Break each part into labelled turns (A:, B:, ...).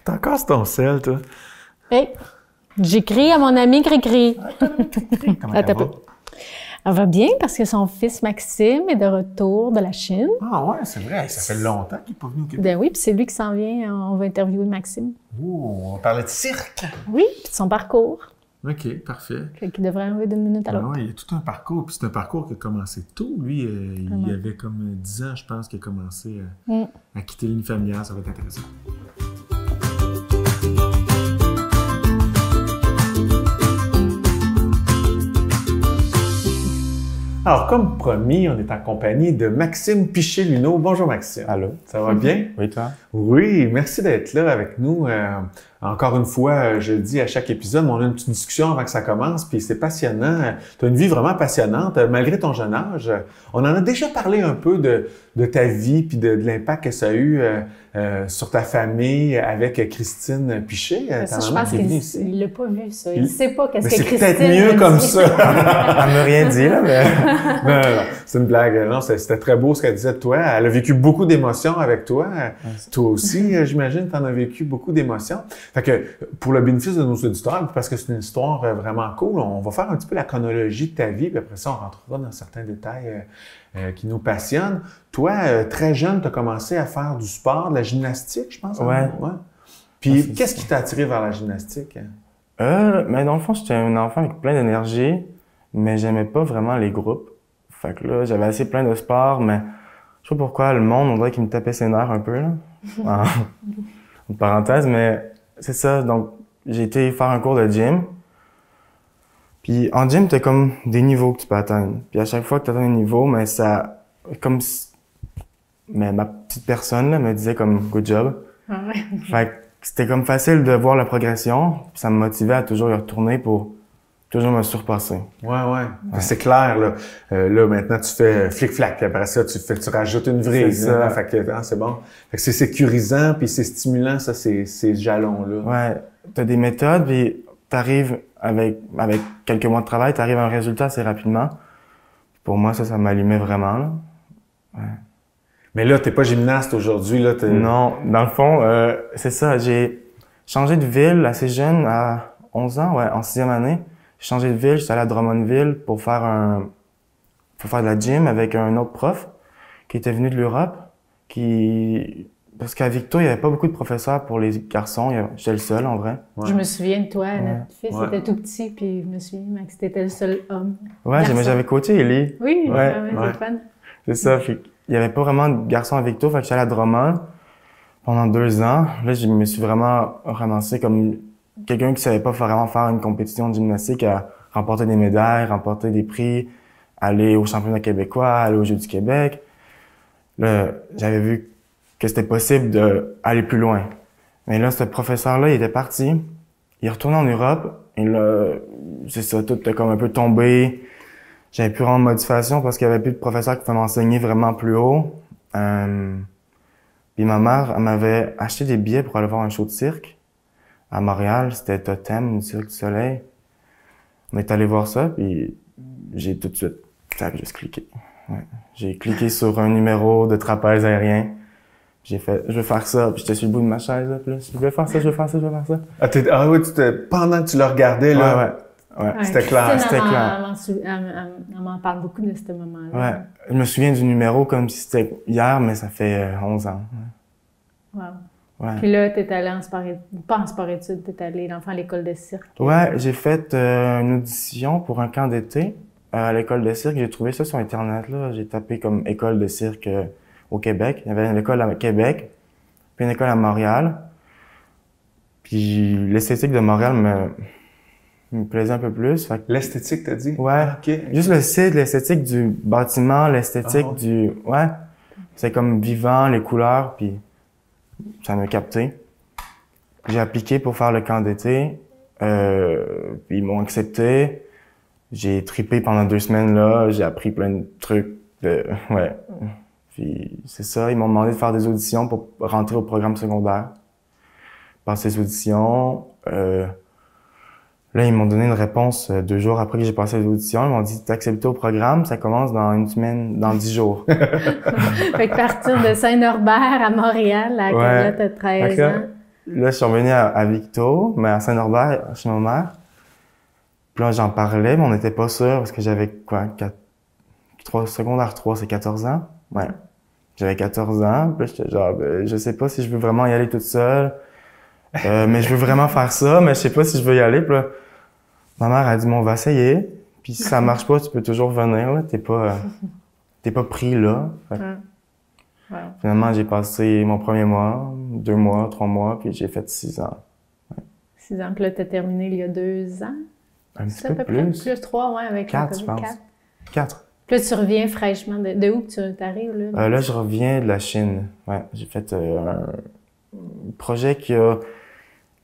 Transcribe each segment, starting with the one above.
A: T'as encore sur ton sel, toi?
B: Hey, j'écris à mon ami Cricri.
A: Comment elle va?
B: Elle va bien parce que son fils Maxime est de retour de la Chine.
A: Ah ouais, c'est vrai. Ça fait longtemps qu'il n'est pas venu au Québec.
B: Ben oui, puis c'est lui qui s'en vient. On va interviewer Maxime.
A: Oh, on parlait de cirque.
B: Oui, puis de son parcours.
A: OK, parfait.
B: Fait qu'il devrait arriver d'une minute à l'autre.
A: Oui, il y a tout un parcours. Puis c'est un parcours qui a commencé tôt. Lui, il y avait comme 10 ans, je pense, qu'il a commencé à quitter l'île familiale. Ça va être intéressant. Alors, comme promis, on est en compagnie de Maxime Piché-Luneau. Bonjour, Maxime.
C: Allô.
A: Ça va bien?
C: Oui, toi?
A: Oui, merci d'être là avec nous. Encore une fois, je le dis à chaque épisode, on a une petite discussion avant que ça commence, puis c'est passionnant. Tu as une vie vraiment passionnante, malgré ton jeune âge. On en a déjà parlé un peu de ta vie, puis de l'impact que ça a eu sur ta famille avec Christine Piché.
B: Ça, je pense qu'il l'a pas vu, ça. Il sait pas qu'est-ce que
A: c'est
B: Christine
A: peut-être mieux comme ça.
C: Elle m'a rien dit, là, mais...
A: Non, c'est une blague. Non, c'était très beau ce qu'elle disait de toi. Elle a vécu beaucoup d'émotions avec toi. Toi aussi, j'imagine, tu en as vécu beaucoup d'émotions. Fait que, pour le bénéfice de nos auditeurs, parce que c'est une histoire vraiment cool, on va faire un petit peu la chronologie de ta vie, puis après ça, on rentrera dans certains détails qui nous passionnent. Toi, très jeune, tu as commencé à faire du sport, de la gymnastique, je pense.
C: Ouais.
A: Puis, qu'est-ce qui t'a attiré vers la gymnastique?
C: Mais dans le fond, j'étais un enfant avec plein d'énergie, mais j'aimais pas vraiment les groupes. Fait que là, j'avais assez plein de sports, mais je sais pas pourquoi, le monde, on dirait qu'il me tapait ses nerfs un peu, là. En parenthèse, mais c'est ça. Donc, j'ai été faire un cours de gym. Puis en gym, t'as comme des niveaux que tu peux atteindre. Puis à chaque fois que tu atteins un niveau, mais ça... comme si... Mais ma petite personne, là, me disait comme « good job ». Fait que c'était comme facile de voir la progression. Puis ça me motivait à toujours y retourner pour toujours me surpasser.
A: Ouais. C'est clair, là. Là, maintenant, tu fais flic-flac, puis après ça, tu rajoutes une vraie.
C: C'est ça.
A: Fait que, c'est bon. Fait que c'est sécurisant, puis c'est stimulant, ça, ces jalons-là.
C: Ouais. T'as des méthodes, puis t'arrives avec quelques mois de travail, t'arrives à un résultat assez rapidement. Pour moi, ça m'allumait vraiment, là. Ouais.
A: Mais là, t'es pas gymnaste aujourd'hui, là.
C: Non, dans le fond, c'est ça. J'ai changé de ville assez jeune, à 11 ans, ouais, en 6e année. J'ai changé de ville, j'étais allé à Drummondville pour faire de la gym avec un autre prof qui était venu de l'Europe, parce qu'à Victo, il y avait pas beaucoup de professeurs pour les garçons. J'étais le seul, en vrai.
B: Ouais. Je me souviens de toi, notre fils était tout petit, puis je me souviens, Max, t'étais le seul homme.
C: Ouais, mais j'avais coaché Ellie.
B: Oui, c'est fun.
C: C'est ça, il y avait pas vraiment de garçons à Victo, fait que j'étais allé à Drummond pendant 2 ans. Là, je me suis vraiment ramassé comme quelqu'un qui savait pas vraiment faire une compétition de gymnastique, à remporter des médailles, remporter des prix, aller au championnat québécois, aller aux Jeux du Québec. Là, j'avais vu que c'était possible d'aller plus loin. Mais là, ce professeur-là, il était parti. Il est retourné en Europe. Et là, c'est ça, tout a comme un peu tombé. J'avais pu rendre modification parce qu'il y avait plus de professeurs qui pouvaient m'enseigner vraiment plus haut. Puis ma mère, elle m'avait acheté des billets pour aller voir un show de cirque à Montréal. C'était Totem, du Cirque du Soleil. On est allé voir ça, puis j'ai tout de suite, ça a juste cliqué. Ouais. J'ai cliqué sur un numéro de trapèze aérien. J'ai fait, je veux faire ça, puis j'étais sur le bout de ma chaise, là, puis là, je veux faire ça.
A: Ah oui, pendant que tu le regardais, là.
C: Ouais.
A: C'était clair.
B: On m'en parle beaucoup de ce moment-là.
C: Ouais. Je me souviens du numéro comme si c'était hier, mais ça fait 11 ans.
B: Wow.
C: Ouais.
B: Puis là, t'es allé pas en sport-études, t'es allé à l'école de cirque.
C: Ouais, j'ai fait une audition pour un camp d'été à l'école de cirque. J'ai trouvé ça sur Internet, là. J'ai tapé comme école de cirque au Québec. Il y avait une école à Québec, puis une école à Montréal. Puis l'esthétique de Montréal me plaisait un peu plus. Fait que...
A: L'esthétique, t'as dit?
C: Ouais.
A: OK.
C: Juste le site, l'esthétique du bâtiment, l'esthétique du... Ouais. C'est comme vivant, les couleurs, puis ça m'a capté. J'ai appliqué pour faire le camp d'été. Puis ils m'ont accepté. J'ai trippé pendant 2 semaines là. J'ai appris plein de trucs. Ouais. Puis c'est ça. Ils m'ont demandé de faire des auditions pour rentrer au programme secondaire. Passer les auditions. Là, ils m'ont donné une réponse 2 jours après que j'ai passé les auditions. Ils m'ont dit, t'es accepté au programme, ça commence dans 1 semaine, dans 10 jours.
B: Fait que partir de Saint-Norbert à Montréal, là, t'as 13 ans.
C: là, je suis revenu à Victo, mais à Saint-Norbert, chez ma mère. Puis là, j'en parlais, mais on n'était pas sûr parce que j'avais quoi, secondaire 3, c'est 14 ans? Ouais. J'avais 14 ans, puis j'étais genre, je sais pas si je veux vraiment y aller toute seule, mais je veux vraiment faire ça, mais je sais pas si je veux y aller. Puis là, ma mère a dit, bon, on va essayer, puis si ça marche pas, tu peux toujours venir, là, t'es pas pris là.
B: Ouais.
C: Finalement, j'ai passé mon premier mois, 2 mois, 3 mois, puis j'ai fait 6 ans.
B: 6 ans, puis là, t'as terminé il y a 2 ans?
C: Un petit
B: C'est
C: peu
B: à peu près
C: plus.
B: plus 3, ouais, avec
C: 4,
B: le
C: je
B: COVID.
C: pense.
B: 4.
C: 4.
B: Puis là, tu reviens fraîchement. De où que tu t'arrives, là?
C: Là, je reviens de la Chine. Ouais, j'ai fait un projet qui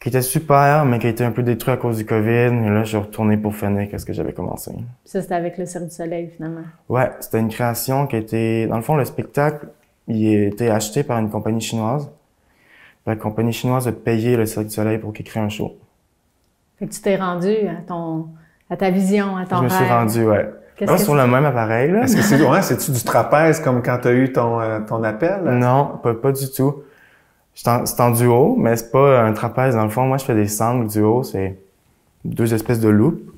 C: était super, mais qui a été un peu détruit à cause du COVID. Et là, je suis retourné pour finir ce que j'avais commencé.
B: Puis ça, c'était avec le Cirque du Soleil, finalement.
C: Ouais, c'était une création qui a été... Dans le fond, le spectacle, il a été acheté par une compagnie chinoise. La compagnie chinoise a payé le Cirque du Soleil pour qu'il crée un show.
B: Fait que tu t'es rendu à ta vision, à ton
C: Je me suis
B: rêve.
C: rendu, ouais.
B: Qu'est-ce
C: Pas
B: que
C: sur le même appareil, là.
A: Est-ce que c'est-tu du trapèze comme quand t'as eu ton appel?
C: Non, pas du tout. C'est en duo, mais c'est pas un trapèze. Dans le fond, moi, je fais des sangles duo. C'est 2 espèces de loupes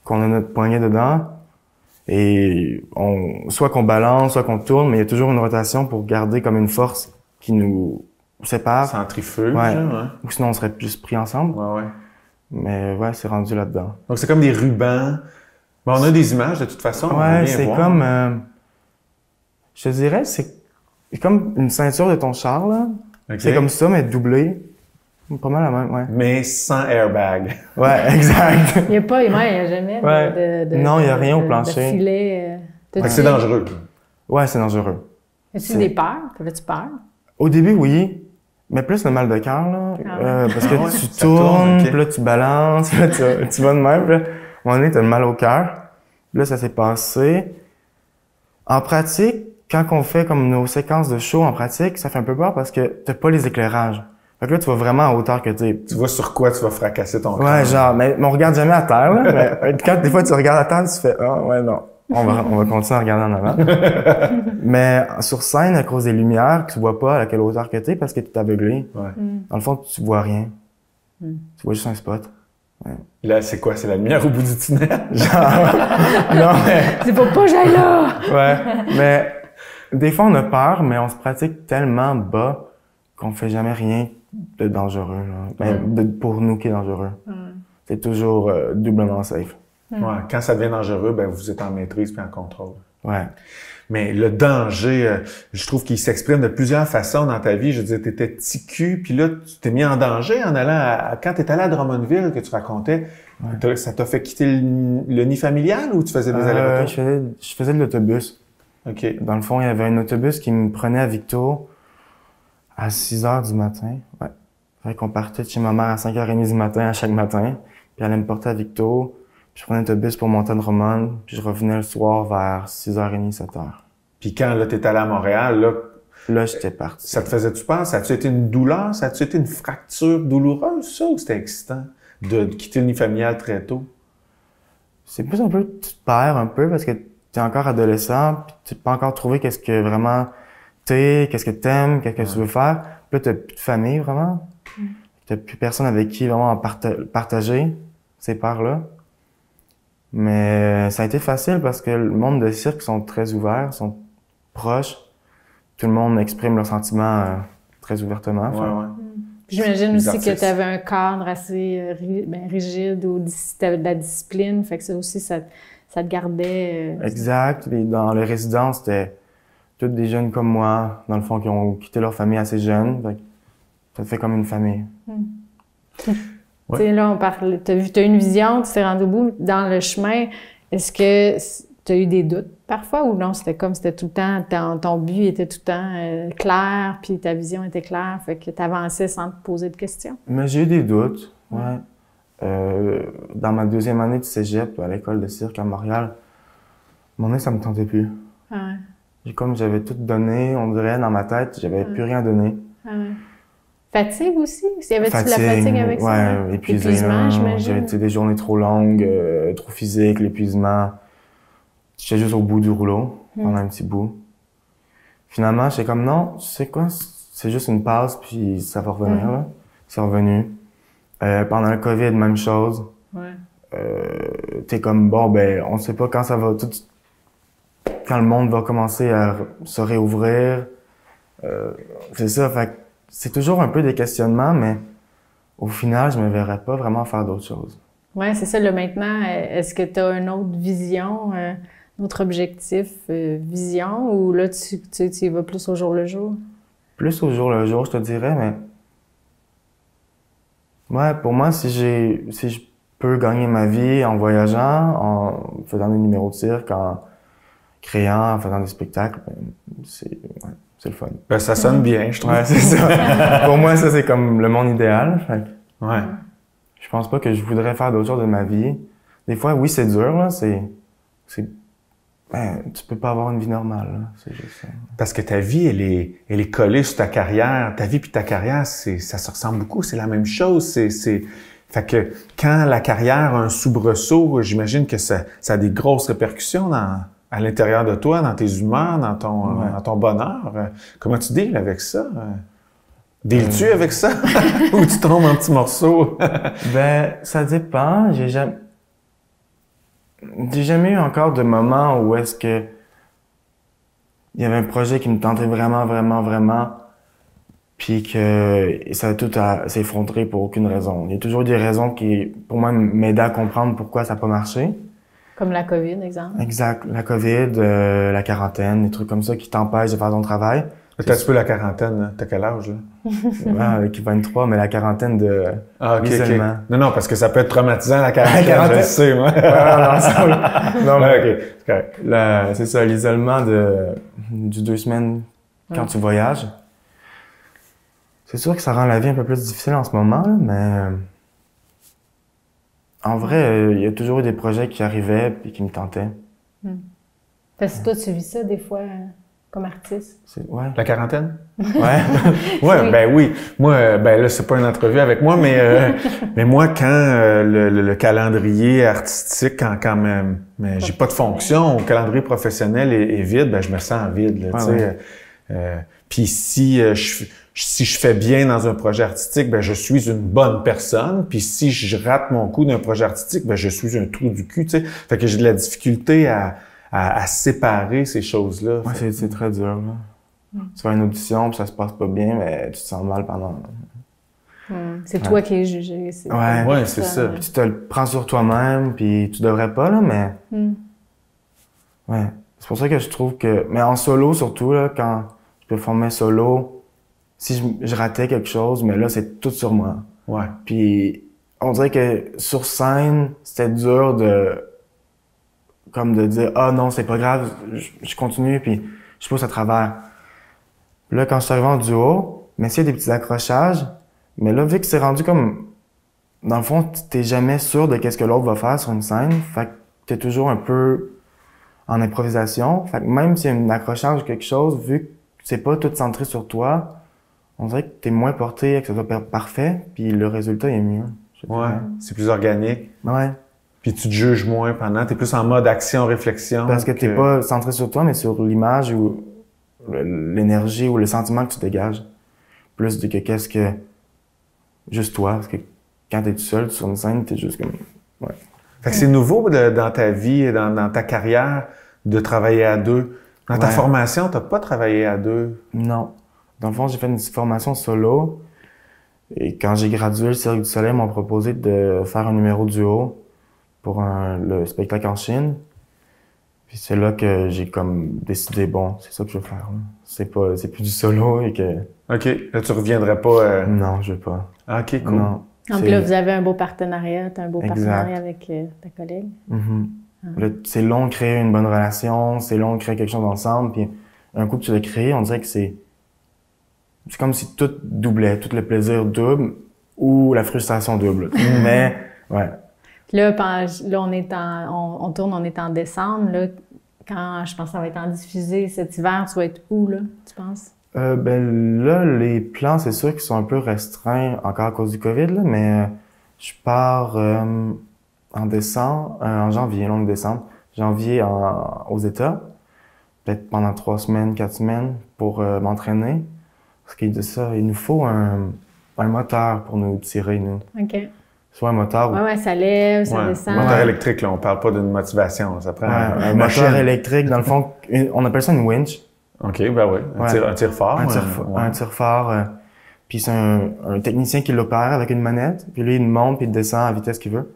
C: qu'on a notre poignet dedans. Et soit qu'on balance, soit qu'on tourne, mais il y a toujours une rotation pour garder comme une force qui nous sépare.
A: Centrifuge,
C: Ouais.
A: hein?
C: Ou sinon, on serait plus pris ensemble.
A: Ouais.
C: Mais ouais, c'est rendu là-dedans.
A: Donc, c'est comme des rubans. Bon, on a des images, de toute façon. on va
C: Ouais,
A: bien
C: c'est
A: voir.
C: comme... je te dirais, c'est comme une ceinture de ton char, là.
A: OK.
C: C'est comme ça, mais doublé. Pas mal la même, ouais.
A: Mais sans airbag.
C: Ouais, exact.
B: Il n'y a pas, il y a jamais
C: Ouais.
B: de
C: Non, il y a rien au plancher.
B: De filet.
A: Fait que c'est dangereux.
C: Ouais, c'est dangereux.
B: As-tu des peurs? T'avais-tu peur?
C: Au début, oui. Mais plus le mal de cœur, là.
B: Ah
C: Parce que
A: Ah ouais,
C: tu
A: ça tourne,
C: tournes,
A: ok.
C: puis là, tu balances, puis là, tu vas de même, puis là, à un moment donné, t'as le mal au cœur. Puis là, ça s'est passé. En pratique, quand on fait comme nos séquences de show en pratique, ça fait un peu peur parce que t'as pas les éclairages. Fait que là, tu vas vraiment à hauteur que t'es.
A: Tu vois sur quoi tu vas fracasser ton corps.
C: Ouais, genre, mais on regarde jamais à terre, là. Mais quand des fois tu regardes à terre, tu fais, ah, ouais, non. On va continuer à regarder en avant. Mais sur scène, à cause des lumières, tu vois pas à quelle hauteur que t'es parce que t'es aveuglé.
A: Ouais.
C: Dans le fond, tu vois rien. Tu vois juste un spot.
A: Là, c'est quoi? C'est la lumière au bout du tunnel?
C: Genre, non, mais,
B: C'est faut pas que j'aille là!
C: ouais. Mais, des fois, on a peur, mais on se pratique tellement bas qu'on fait jamais rien de dangereux, là. Pour nous qui est dangereux. C'est toujours doublement safe.
A: Ouais. Quand ça devient dangereux, ben, vous êtes en maîtrise puis en contrôle.
C: Ouais.
A: Mais le danger, je trouve qu'il s'exprime de plusieurs façons dans ta vie. Je veux dire, t'étais petit cul, puis là, tu t'es mis en danger en allant quand t'étais allé à Drummondville, que tu racontais, ça t'a fait quitter le nid familial ou tu faisais des allers-retours?
C: Je faisais de l'autobus.
A: OK.
C: Dans le fond, il y avait un autobus qui me prenait à Victo à 6 heures du matin. Ouais. Fait qu'on partait de chez ma mère à 5h30 du matin à chaque matin. Puis elle allait me porter à Victo. Puis je prenais l'autobus pour monter à Drummond. Puis je revenais le soir vers 6h30, 7h.
A: Puis quand là, t'es allé à Montréal, là,
C: Là, j'étais parti.
A: ça te faisait-tu peur? Ça a-tu été une douleur? Ça a-tu été une fracture douloureuse, ça, ou c'était excitant de quitter le nid familial très tôt?
C: C'est plus un peu, tu te perds un peu parce que t'es encore adolescent, puis tu peux pas encore trouver qu'est-ce que vraiment t'es, qu'est-ce que t'aimes, qu'est-ce que tu veux faire. Puis là, t'as plus de famille, vraiment. T'as plus personne avec qui vraiment partager ces peurs-là. Mais ça a été facile parce que le monde de cirque sont très ouverts, sont proches. Tout le monde exprime leurs sentiments très ouvertement.
A: Ouais.
B: J'imagine
A: Les
B: aussi que
A: artistes.
B: tu avais un cadre assez rigide ou t'avais de la discipline. Fait que ça aussi, ça te gardait.
C: Exact. Puis dans les résidences, c'était tous des jeunes comme moi, dans le fond, qui ont quitté leur famille assez jeunes. Fait que ça te fait comme une famille.
A: Ouais.
B: Tu sais, là, on parle. T'as eu une vision, tu t'es rendu au bout. Dans le chemin, est-ce que tu as eu des doutes parfois ou non? C'était tout le temps, ton but était tout le temps clair, puis ta vision était claire, fait que tu avançais sans te poser de questions?
C: Mais j'ai eu des doutes, ouais. Dans ma 2e année de cégep à l'école de cirque à Montréal, mon nez, ça me tentait plus.
B: Ah ouais.
C: Comme j'avais tout donné, on dirait, dans ma tête, j'avais plus rien donné.
B: Ah ouais. Fatigue aussi? Y avait-tu de la fatigue avec ça?
C: Ouais, épuisement,
B: j'imagine.
C: J'avais des journées trop longues, trop physiques, l'épuisement. J'étais juste au bout du rouleau, pendant un petit bout. Finalement, j'étais comme, non, tu sais quoi, c'est juste une pause, puis ça va revenir, là. c'est revenu. Pendant le COVID, même chose.
B: Ouais.
C: T'es comme, bon, ben, on sait pas quand ça va quand le monde va commencer à se réouvrir. C'est ça, fait que c'est toujours un peu des questionnements, mais au final, je me verrais pas vraiment faire d'autres choses.
B: Ouais, c'est ça, là, maintenant, est-ce que tu as une autre vision, un autre objectif, vision, ou là, tu y vas plus au jour le jour?
C: Plus au jour le jour, je te dirais, mais ouais, pour moi, si je peux gagner ma vie en voyageant, en faisant des numéros de cirque, en créant, en faisant des spectacles, ben, c'est le fun.
A: Ben, ça sonne bien, je trouve.
C: Ouais, c'est ça. Pour moi, ça, c'est comme le monde idéal. Fait que
A: Ouais.
C: je pense pas que je voudrais faire d'autres choses de ma vie. Des fois, oui, c'est dur, là. Ben, tu peux pas avoir une vie normale, là. C'est juste ça.
A: Parce que ta vie, elle est collée sur ta carrière. Ta vie puis ta carrière, ça se ressemble beaucoup. C'est la même chose. Fait que quand la carrière a un soubresaut, j'imagine que ça a des grosses répercussions à l'intérieur de toi, dans tes humeurs, dans ton bonheur. Comment tu deals avec ça? Deals-tu avec ça? Ou tu tombes en petits morceaux?
C: Ben, ça dépend. J'ai jamais eu encore de moment où est-ce que il y avait un projet qui me tentait vraiment, vraiment, vraiment, puis que ça a tout s'effondrer pour aucune raison. Il y a toujours des raisons qui, pour moi, m'aidaient à comprendre pourquoi ça n'a pas marché.
B: Comme la COVID, exemple.
C: Exact. La COVID, la quarantaine, des trucs comme ça qui t'empêchent de faire ton travail.
A: T'as un peu la quarantaine, là. T'as quel âge, là?
C: Ouais, avec 23, mais la quarantaine de l'isolement.
A: Okay. Non, parce que ça peut être traumatisant, la quarantaine, je le sais, moi.
C: Non, mais
A: OK, c'est correct.
C: c'est ça, l'isolement du 2 semaines quand tu voyages. C'est sûr que ça rend la vie un peu plus difficile en ce moment, là, mais en vrai, il y a toujours eu des projets qui arrivaient et qui me tentaient.
B: Parce que toi, tu vis ça des fois comme artiste.
C: Ouais.
A: La quarantaine?
C: Ouais.
A: Ouais,
B: Oui.
A: ben oui. Moi, ben là, c'est pas une entrevue avec moi, mais moi, quand le calendrier artistique, quand même, mais j'ai pas de fonction, le calendrier professionnel est vide, ben je me sens vide, là, tu sais. Puis si je fais bien dans un projet artistique, ben je suis une bonne personne. Puis si je rate mon coup d'un projet artistique, ben je suis un trou du cul, tu sais. Fait que j'ai de la difficulté à séparer ces choses-là.
C: Ouais, c'est très dur, là. Tu fais une audition, puis ça se passe pas bien, mais tu te sens mal pendant...
B: C'est toi qui es jugé.
C: Ouais,
A: c'est ça.
C: Puis tu te le prends sur toi-même, puis tu devrais pas, là, mais... Ouais. C'est pour ça que je trouve que... Mais en solo, surtout, là, quand je performais solo, si je ratais quelque chose, mais là, c'est tout sur moi.
A: Ouais.
C: Puis on dirait que sur scène, c'était dur de dire « Ah non, c'est pas grave, je continue, puis je pousse à travers. » Là, quand je suis arrivé en duo, mais s'il y a des petits accrochages, mais là, vu que c'est rendu comme... Dans le fond, t'es jamais sûr de qu'est-ce que l'autre va faire sur une scène, fait que t'es toujours un peu en improvisation. Fait que même s'il y a un accrochage ou quelque chose, vu que c'est pas tout centré sur toi, on dirait que t'es moins porté à que ça soit parfait, puis le résultat est mieux.
A: Ouais, c'est plus organique.
C: Ouais.
A: Puis tu te juges moins pendant, t'es plus en mode action-réflexion.
C: Parce que t'es pas centré sur toi, mais sur l'image ou l'énergie ou le sentiment que tu dégages. Plus de que qu'est-ce que... Juste toi, parce que quand t'es tout seul sur une scène, t'es juste comme... Ouais.
A: Fait que c'est nouveau dans ta vie, dans ta carrière, de travailler à deux. Dans ta formation, t'as pas travaillé à deux?
C: Non. Dans le fond, j'ai fait une formation solo. Et quand j'ai gradué, le Cirque du Soleil m'a proposé de faire un numéro duo pour le spectacle en Chine. Puis c'est là que j'ai comme décidé, bon, c'est ça que je veux faire. C'est plus du solo et que...
A: OK. Là, tu reviendrais pas...
C: Non, je veux pas.
A: OK, cool.
C: Non.
B: Donc là, vous avez un beau partenariat, t'as un beau partenariat avec ta collègue.
C: Là, c'est long de créer une bonne relation, c'est long de créer quelque chose ensemble, puis un coup que tu l'as créé, on dirait que c'est comme si tout doublait, tout le plaisir double ou la frustration double. Mais, ouais.
B: Là, on tourne, on est en décembre, là. Quand je pense que ça va être en diffusé cet hiver, tu vas être où, là, tu penses?
C: Ben là, les plans, c'est sûr qu'ils sont un peu restreints encore à cause du COVID, là, mais je pars en décembre, en janvier, long décembre, janvier aux États, peut-être pendant 3 semaines, 4 semaines pour m'entraîner. Parce qu'il dit ça, il nous faut un moteur pour nous tirer, nous.
B: OK.
C: Soit un moteur ou...
B: Ouais, ça lève, ça
A: Ouais.
B: descend.
A: Moteur électrique, là, on parle pas d'une motivation. Ça prend
C: un
A: une machine.
C: moteur électrique, dans le fond, on appelle ça une winch.
A: OK, ben oui. Un tir fort.
C: Un tir fort. Puis c'est un technicien qui l'opère avec une manette. Puis lui, il monte puis il descend à la vitesse qu'il veut.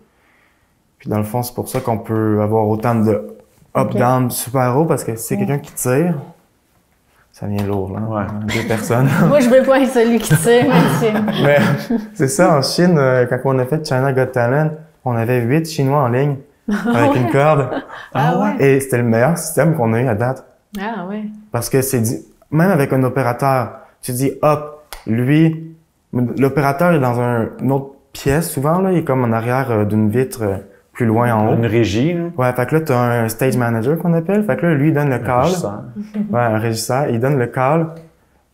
C: Puis dans le fond, c'est pour ça qu'on peut avoir autant de up-down super haut, parce que si c'est quelqu'un qui tire, ça vient lourd, là.
A: Ouais.
C: 2 personnes.
B: Moi, je veux pas être celui qui tire, merci.
C: Mais c'est ça, en Chine, quand on a fait China Got Talent, on avait 8 Chinois en ligne avec une corde.
B: Ah ouais?
C: Et c'était le meilleur système qu'on a eu à date.
B: Ah ouais.
C: Parce que même avec un opérateur, tu dis hop, lui, l'opérateur est dans une autre pièce souvent, là, il est comme en arrière d'une vitre plus loin en haut.
A: Une régie, là.
C: Ouais, fait que là, t'as un stage manager qu'on appelle. Fait que là, lui, il donne le call.
A: Régisseur.
C: Ouais, un régisseur. Il donne le call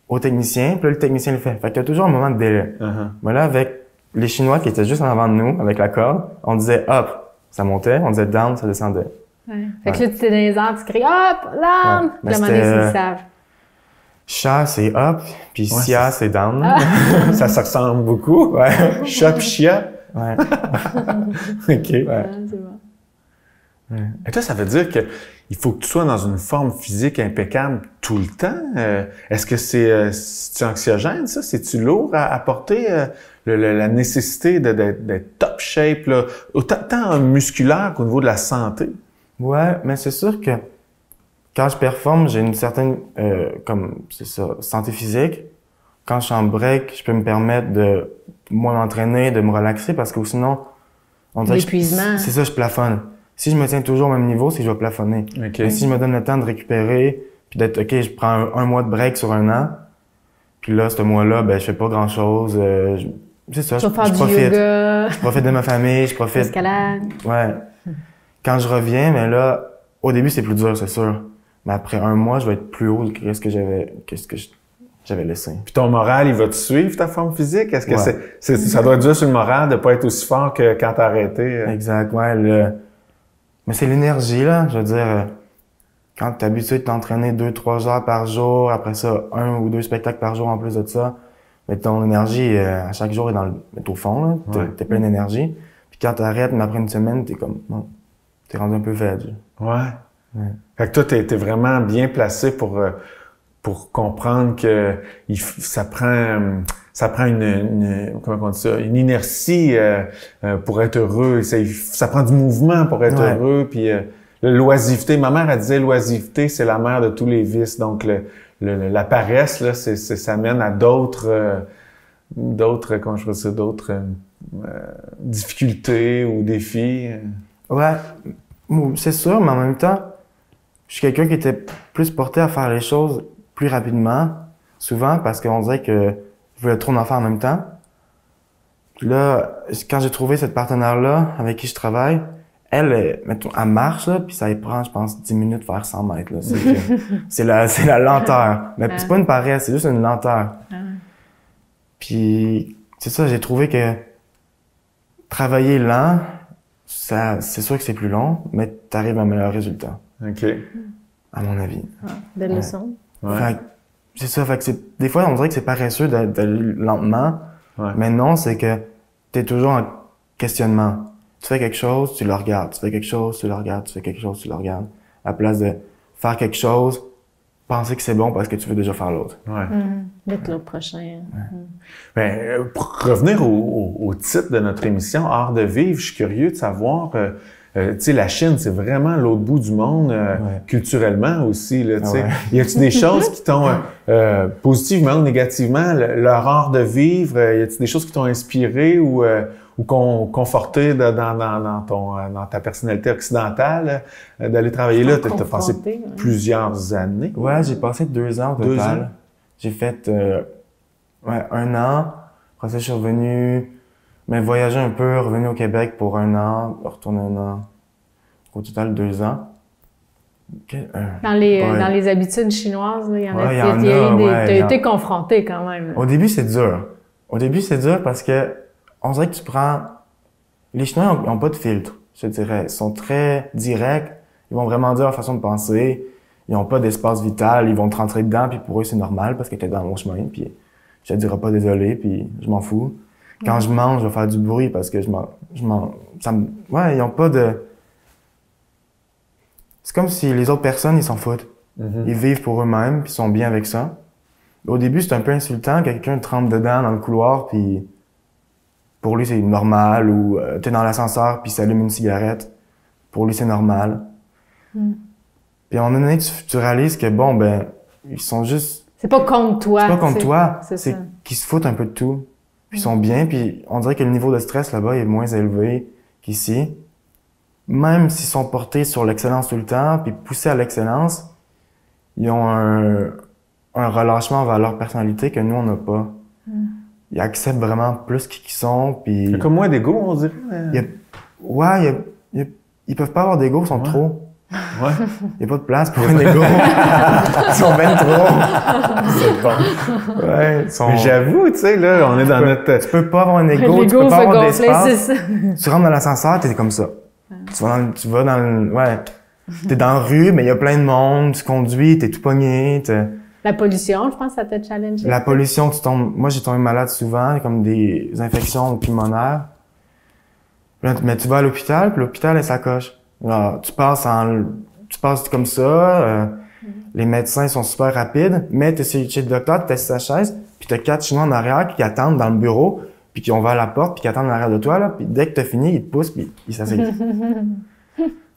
C: au technicien, puis là, le technicien le fait. Fait qu'il y a toujours un moment de délai. Mais là, avec les Chinois qui étaient juste en avant de nous, avec la corde, on disait up, ça montait, on disait down, ça descendait.
B: Ouais. Fait que là, tu es dans les airs, tu cries hop, down!
C: Ouais.
B: Puis à un moment donné, ils savent.
C: Chat, c'est up, puis sia, c'est down.
A: Ça se ressemble beaucoup.
C: Ouais.
A: Chat pis chia.
C: Ouais.
A: OK.
C: Ouais.
B: Ah, c'est bon.
A: Et toi, ça veut dire que il faut que tu sois dans une forme physique impeccable tout le temps. Est-ce que c'est anxiogène, ça? C'est-tu lourd à porter, la nécessité d'être top shape, là, autant musculaire qu'au niveau de la santé?
C: Ouais, mais c'est sûr que quand je performe, j'ai une certaine, santé physique. Quand je suis en break, je peux me permettre de moins m'entraîner, de me relaxer, parce que sinon, on dirait
B: l'épuisement.
C: C'est ça, je plafonne. Si je me tiens toujours au même niveau, c'est que je vais plafonner.
A: OK.
C: Mais si je me donne le temps de récupérer, puis d'être, OK, je prends un mois de break sur un an, puis là, ce mois-là, ben, je fais pas grand-chose. C'est ça,
B: Tu vas faire
C: je
B: du
C: profite.
B: yoga,
C: Je profite de ma famille, je profite.
B: escalade.
C: Ouais. Quand je reviens, mais là, au début, c'est plus dur, c'est sûr. Mais après un mois, je vais être plus haut que ce que j'avais laissé.
A: Puis ton moral, il va te suivre, ta forme physique? Est-ce que
C: Ouais.
A: ça doit être dur sur le moral de pas être aussi fort que quand t'as arrêté?
C: Exact, ouais. Mais c'est l'énergie, là. Je veux dire, quand t'es habitué de t'entraîner 2-3 heures par jour, après ça, 1 ou 2 spectacles par jour en plus de ça, mais ton énergie, à chaque jour, est au fond, là. T'es plein d'énergie. Puis quand t'arrêtes, mais après une semaine, t'es comme, bon, t'es rendu un peu veg.
A: Ouais. Fait que toi, t'es vraiment bien placé pour comprendre que ça prend comment on dit ça, une inertie pour être heureux. Ça prend du mouvement pour être heureux. Puis l'oisiveté, ma mère elle disait l'oisiveté c'est la mère de tous les vices. Donc la paresse là, ça mène à d'autres comment je peux dire, d'autres difficultés ou défis.
C: Ouais, c'est sûr, mais en même temps, je suis quelqu'un qui était plus porté à faire les choses plus rapidement, souvent parce qu'on dirait que je voulais trop en faire en même temps. Puis là, quand j'ai trouvé cette partenaire-là avec qui je travaille, elle marche, là, puis ça lui prend, je pense, 10 minutes de faire 100 mètres. Là. C'est la lenteur. Mais c'est pas une paresse, c'est juste une lenteur. Puis, c'est ça, j'ai trouvé que travailler lent, c'est sûr que c'est plus long, mais t'arrives à un meilleur résultat.
A: OK.
C: À mon avis.
B: Belle leçon.
C: Ouais. C'est ça, fait que des fois, on dirait que c'est paresseux d'aller lentement, mais non, c'est que t'es toujours en questionnement. Tu fais quelque chose, tu le regardes. Tu fais quelque chose, tu le regardes. Tu fais quelque chose, tu le regardes. À la place de faire quelque chose, penser que c'est bon parce que tu veux déjà faire l'autre.
B: D'être l'autre prochain.
A: Ben, pour revenir au titre de notre émission, Art de vivre, je suis curieux de savoir, tu sais, la Chine, c'est vraiment l'autre bout du monde, culturellement aussi, là, tu sais. Y a-t-il des choses qui t'ont, positivement ou négativement, leur art de vivre, y a-t-il des choses qui t'ont inspiré ou conforté dans ta personnalité occidentale, d'aller travailler là? T'as passé plusieurs années.
C: Ouais, j'ai passé 2 ans au total.
A: 2 ans?
C: J'ai fait 1 an. Après ça, je suis revenu, mais voyager un peu, revenu au Québec pour 1 an, retourner 1 an. Au total, 2 ans.
B: Dans les habitudes chinoises, il y en a
C: t'as
B: été confronté quand même.
C: Au début, c'est dur. Au début, c'est dur parce que on dirait que tu prends... Les Chinois ont pas de filtre, je dirais. Ils sont très directs. Ils vont vraiment dire leur façon de penser. Ils ont pas d'espace vital. Ils vont te rentrer dedans, puis pour eux, c'est normal parce que t'es dans mon chemin. Puis je te dirai pas désolé, puis je m'en fous. Quand je mange, je vais faire du bruit parce que ouais, ils ont pas de... C'est comme si les autres personnes, ils s'en foutent. Ils vivent pour eux-mêmes, puis ils sont bien avec ça. Au début, c'est un peu insultant, quelqu'un te rentre dedans dans le couloir, puis pour lui, c'est normal, ou t'es dans l'ascenseur, puis il s'allume une cigarette. Pour lui, c'est normal. Puis à un moment donné, tu réalises que, bon, ben, ils sont juste...
B: C'est pas contre toi.
C: C'est pas contre toi,
B: c'est
C: qu'ils se foutent un peu de tout. Puis ils sont bien, puis on dirait que le niveau de stress là-bas est moins élevé qu'ici. Même s'ils sont portés sur l'excellence tout le temps, puis poussés à l'excellence, ils ont un relâchement vers leur personnalité que nous, on n'a pas. Ils acceptent vraiment plus qui sont, puis...
A: C'est comme moins d'ego, on dirait.
C: Ils peuvent pas avoir d'ego, ils sont trop.
A: Ouais.
C: Il y a pas de place pour un ego. Ils sont ben trop. C'est bon. Ouais, ils sont...
A: Mais j'avoue, tu sais, là, on est dans notre...
C: Tu peux pas avoir un ego, tu peux pas avoir d'espace. Tu rentres dans l'ascenseur, t'es comme ça. Tu vas dans ouais. T'es dans la rue, mais il y a plein de monde, tu conduis, t'es tout pogné,
B: La pollution, je pense que ça t'a challengé.
C: La pollution, moi, j'ai tombé malade souvent, comme des infections pulmonaires. Mais tu vas à l'hôpital, puis l'hôpital, elle s'accroche. Alors, tu passes comme ça, les médecins sont super rapides, mais t'es chez le docteur, t'es assis à sa chaise, puis t'as 4 Chinois en arrière qui attendent dans le bureau, puis qui ont ouvert la porte, puis qui attendent en arrière de toi, là, puis dès que t'as fini, ils te poussent, puis ils s'asseyent.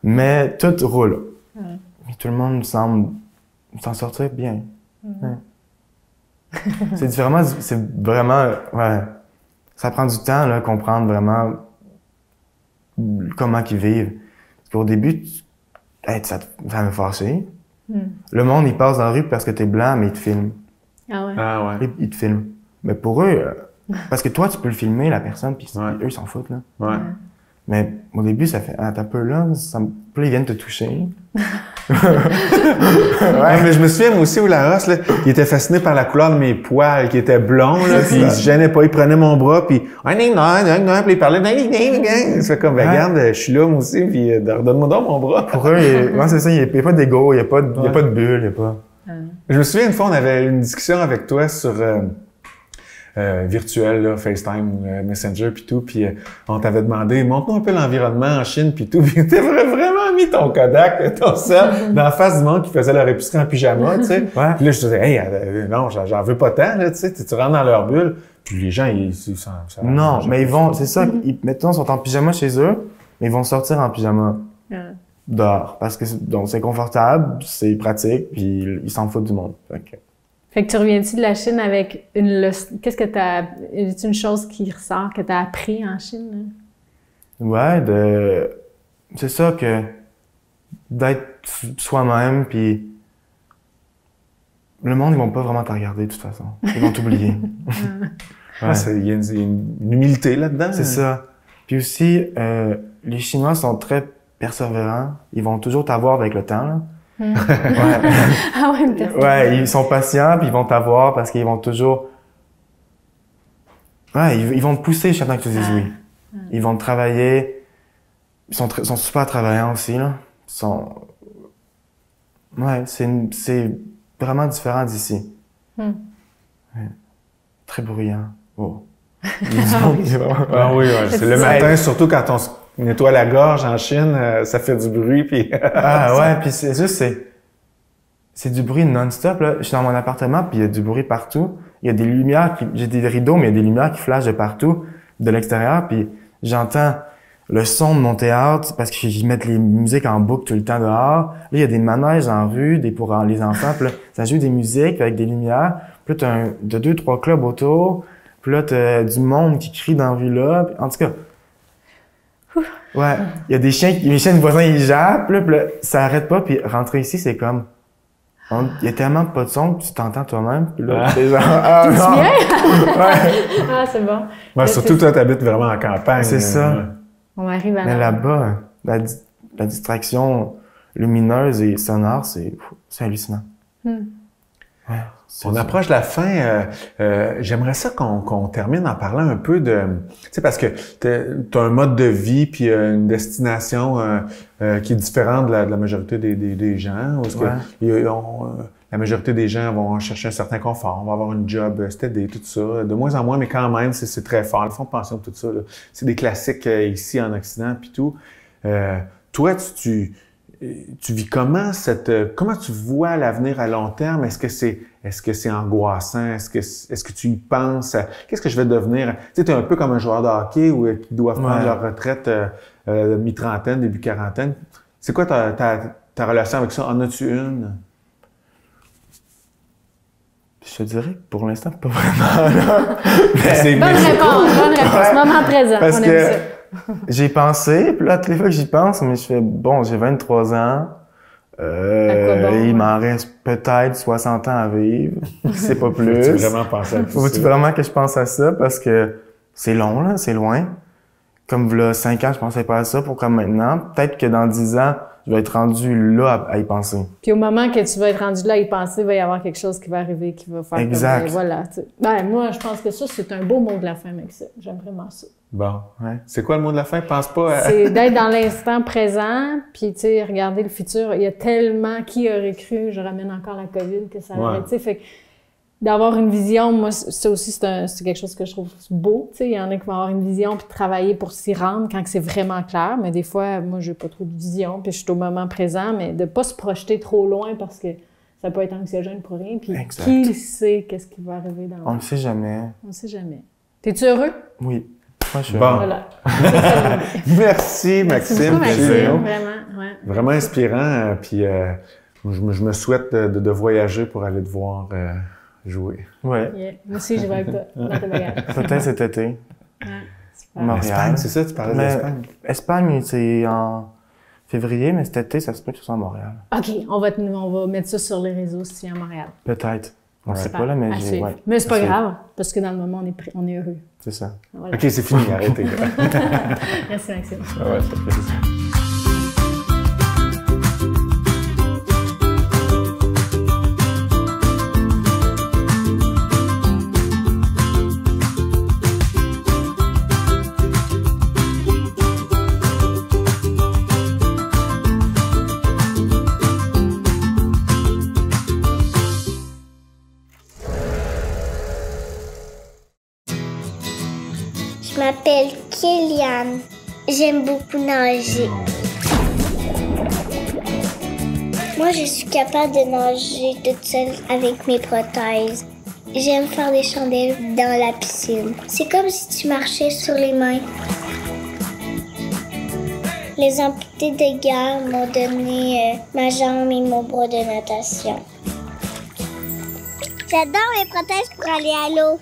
C: Mais tout roule. Et tout le monde semble s'en sortir bien. C'est vraiment, ouais, ça prend du temps, là, comprendre vraiment comment ils vivent. Parce qu'au début, ça me fâchait. Le monde, il passe dans la rue parce que t'es blanc, mais il te filme.
B: Ah ouais?
A: Ah ouais.
C: Il te filme. Mais pour eux, parce que toi, tu peux le filmer, la personne, puis eux, ils s'en foutent, là.
A: Ouais.
C: Mais au début, ça fait, t'as peu là, puis là, ils viennent te toucher.
A: Ouais, mais je me souviens, moi aussi, où la Ross, là, il était fasciné par la couleur de mes poils, qui étaient blonds, là, puis il se gênait pas, il prenait mon bras, puis puis il parlait, c'est comme, ben, regarde, je suis là, moi aussi, puis redonne-moi donc mon bras.
C: Pour eux, c'est ça, il y a pas d'ego, il y a pas de bulle, il y a pas...
A: Je me souviens, une fois, on avait une discussion avec toi sur virtuel, là, FaceTime, Messenger, puis tout, puis on t'avait demandé, montre-nous un peu l'environnement en Chine, puis tout, puis t'avais vraiment mis ton Kodak, ton sel, dans la face du monde qui faisait leur épicerie en pyjama, tu sais.
C: Ouais.
A: Puis là, je disais, hey, non, j'en veux pas tant, là, tu sais, tu rentres dans leur bulle, puis les gens,
C: Non, mais ils vont, c'est ça, mettons, ils sont en pyjama chez eux, mais ils vont sortir en pyjama. Dehors, parce que donc c'est confortable, c'est pratique, puis ils s'en foutent du monde.
B: Fait que tu reviens-tu de la Chine avec une leçon? Qu'est-ce que est-ce une chose qui ressort que t'as appris en Chine? Là?
C: Ouais, c'est ça que d'être soi-même, puis le monde, ils vont pas vraiment te regarder de toute façon. Ils vont t'oublier.
A: Ouais. Il y a une humilité là-dedans.
C: C'est ça. Puis aussi, les Chinois sont très persévérants. Ils vont toujours t'avoir avec le temps, là. Ouais.
B: Ah ouais, une
C: ouais, ils sont patients, puis ils vont t'avoir parce qu'ils vont toujours... Ouais, ils vont te pousser chaque fois que tu dises oui. Ils vont te travailler. Ils sont super travaillants aussi, là. Ouais, c'est vraiment différent d'ici. Ouais. Très bruyant. Oh.
A: Ah oui, ouais. C'est le matin, surtout quand on se nettoie la gorge en Chine, ça fait du bruit, puis...
C: Ah ouais, puis c'est juste, c'est du bruit non-stop, là. Je suis dans mon appartement, puis il y a du bruit partout. Il y a des lumières j'ai des rideaux, mais il y a des lumières qui flashent de partout, de l'extérieur, puis j'entends le son de mon théâtre, parce qu'ils mettent les musiques en boucle tout le temps dehors. Là, il y a des manèges en rue, pour les enfants, puis là, ça joue des musiques avec des lumières. Puis là, t'as 2-3 clubs autour. Puis là, t'as du monde qui crie dans la rue là. En tout cas, ouais, il y a des chiens, les chiens de voisins, ils jappent, là, puis là, ça arrête pas. Puis rentrer ici, c'est comme... Il y a tellement pas de son que tu t'entends toi-même. Puis là, t'es genre... Ah,
B: t'es
C: non!
B: bien?
C: Ouais.
B: Ah, c'est bon.
A: Ouais, surtout toi, t'habites vraiment en campagne.
C: C'est ça.
B: On arrive à
C: Mais là-bas, la distraction lumineuse et sonore, c'est hallucinant. Ouais,
A: on approche de la fin. J'aimerais ça qu'on termine en parlant un peu de... Tu sais, parce que t'as un mode de vie puis une destination qui est différente de la majorité des gens. Parce que la majorité des gens vont chercher un certain confort, vont avoir une job steady, tout ça. De moins en moins, mais quand même, c'est très fort. Le fonds de pension, tout ça, c'est des classiques ici en Occident, puis tout. Toi, tu vis comment comment tu vois l'avenir à long terme? Est-ce que c'est angoissant? Est-ce que tu y penses? Qu'est-ce que je vais devenir? Tu sais, t'es un peu comme un joueur de hockey qui doivent prendre leur retraite mi-trentaine, début quarantaine. C'est quoi ta relation avec ça? En as-tu une?
C: Je te dirais que pour l'instant, pas vraiment.
B: Bonne réponse. Moment présent.
C: Parce que j'ai pensé, puis là, toutes les fois que j'y pense, mais je fais, bon, j'ai 23 ans, il m'en reste peut-être 60 ans à vivre, c'est pas plus.
A: Faut-tu vraiment penser à tout ça?
C: Faut-tu vraiment que je pense à ça? Parce que c'est long, là, c'est loin. Comme là, 5 ans, je pensais pas à ça, pour comme maintenant. Peut-être que dans 10 ans, je vais être rendu là à y penser.
B: Puis au moment que tu vas être rendu là à y penser, il va y avoir quelque chose qui va arriver, qui va faire
C: exact.
B: Comme, voilà. Moi, je pense que ça, c'est un beau mot de la fin, Maxime. J'aime vraiment ça.
A: Bon. Ouais. C'est quoi le mot de la fin? Pense pas à...
B: C'est d'être dans l'instant présent, puis tu sais, regarder le futur. Il y a tellement qui aurait cru, je ramène encore la COVID, que ça aurait, tu sais, fait que d'avoir une vision, moi, ça aussi, c'est quelque chose que je trouve beau, tu sais. Il y en a qui vont avoir une vision puis travailler pour s'y rendre quand c'est vraiment clair, mais des fois, moi, j'ai pas trop de vision, puis je suis au moment présent, mais de pas se projeter trop loin parce que ça peut être anxiogène pour rien, puis qui sait qu'est-ce qui va arriver dans le
C: On le sait jamais.
B: On le sait jamais. T'es-tu heureux?
C: Oui. Moi, je suis
A: bon.
B: Voilà.
A: Merci, Maxime.
B: Merci beaucoup, Maxime. Vraiment, ouais.
A: Vraiment inspirant. Puis je me souhaite de voyager pour aller te voir jouer.
C: Ouais.
B: Yeah. Moi aussi, je vais avec toi dans tes bagages.
C: Peut-être cet été.
B: Ouais, super.
C: Montréal.
A: Espagne, c'est ça? Tu parlais d'Espagne?
C: Espagne, c'est en février, mais cet été, ça se peut que ce soit à Montréal.
B: OK, on va mettre ça sur les réseaux si tu es à Montréal.
C: Peut-être. On ne sait
B: Super.
C: pas, là, mais
B: Ouais. Mais c'est pas grave, parce que dans le moment, on est heureux.
C: C'est ça.
B: Voilà.
A: OK, c'est fini, arrêtez.
B: Merci, Maxime.
A: Ah ouais, ça fait plaisir.
D: Je m'appelle Kéliane. J'aime beaucoup nager. Moi, je suis capable de nager toute seule avec mes prothèses. J'aime faire des chandelles dans la piscine. C'est comme si tu marchais sur les mains. Les amputés de guerre m'ont donné ma jambe et mon bras de natation. J'adore mes prothèses pour aller à l'eau.